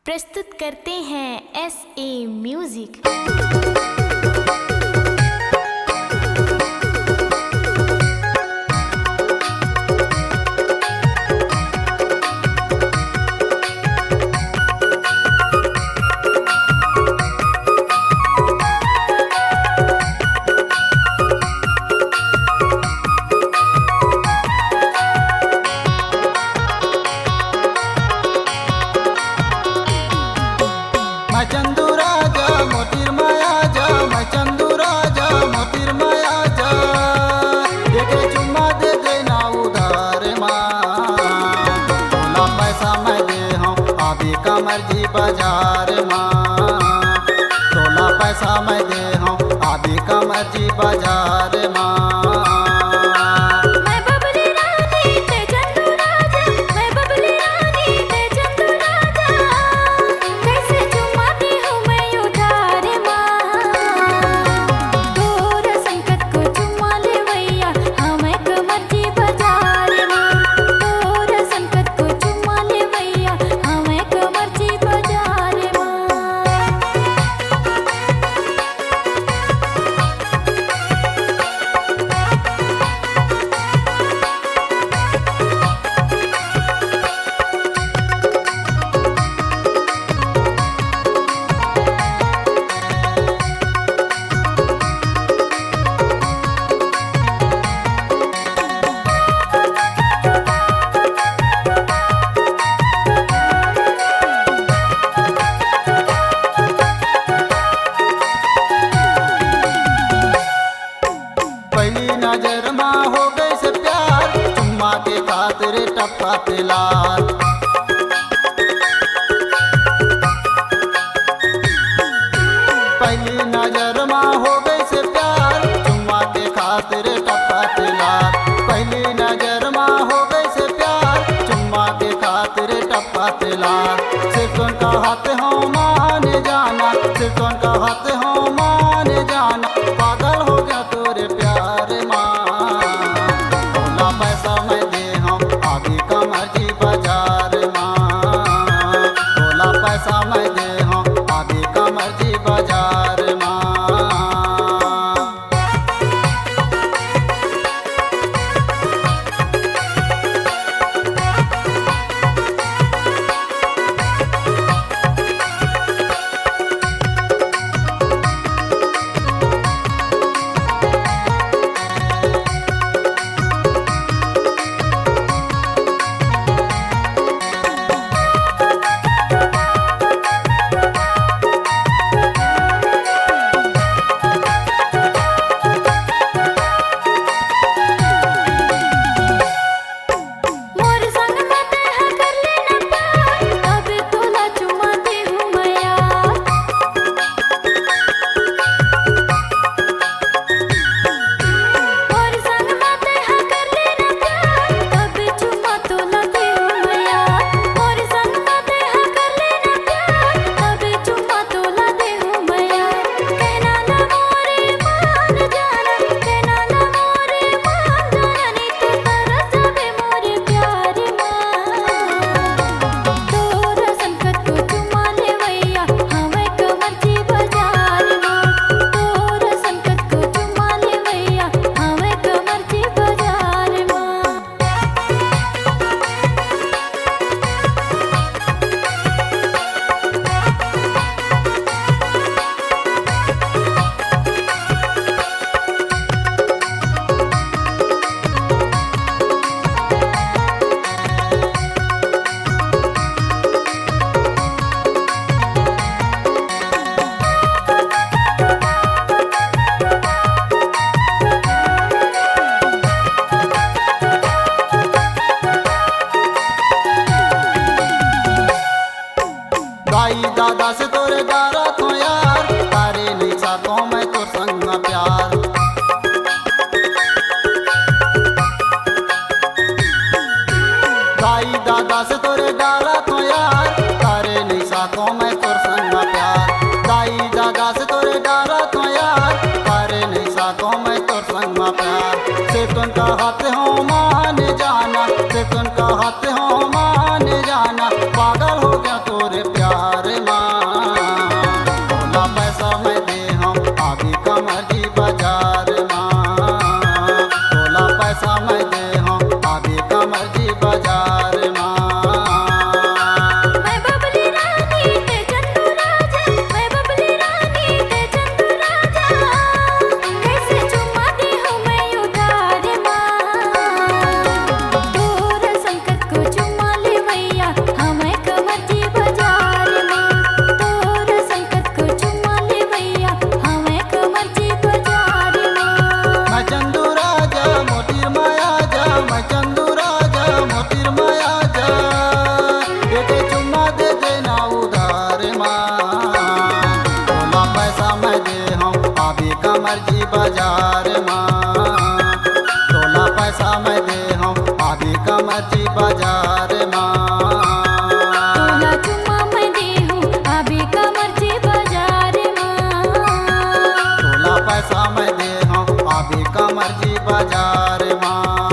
प्रस्तुत करते हैं SA म्यूजिक। मैं चंदू राजा मोतीर माया जा, मैं चंदू राजा मोतीर माया जा, देखे चुम्मा दे देना उधार माँ, थोड़ा पैसा मैं दे हूँ अभी का मर्जी बाजार माँ, थोड़ा पैसा मैं दे हूँ अभी का मर्जी बाजार माँ। नजर माँ हो गई से प्यार, चुम्मा के खातिर टप्पा तिलार, पहली नजर माँ हो गई से प्यार, चुम्मा के खातिर टप्पा तिलार, पहली नजर माँ हो गई से प्यार, चुम्मा के खातिर टप्पा तिलार, सिर्फ उनका हाथ हो मान जाना, सिर्फ उनका हाथ हो मान जाना, पागल हो गया तोरे प्यार माँ, थोड़ा पैसा मैं दे हूँ अभी का मर्जी बाजार माँ, थोड़ा पैसा मैं दे हूँ अभी का मर्जी बाजार माँ। दाई दादा से तोरे डारा तो यार, तारे नहीं साको मैं तो संग में प्यार, दाई दादा से तोरे डारा तो यार, तारे नहीं साको मैं तो संग में प्यार, दाई दादा से तोरे डारा तो यार, तारे नहीं साको मैं तो संग में प्यार, से तुमका हाथ हो मान जाना, से तुमका हाथ हो मान जाना, पागल हो गया तोरे प्यार बाजार माँ। तोला पैसा मैं दे हम आबी कमर जी बाजार माँ। तोला चुम्मा मैं देहूं आबे कमर जी बाजार माँ। तोला पैसा मैं दे हम आबी कमर जी बाजार माँ।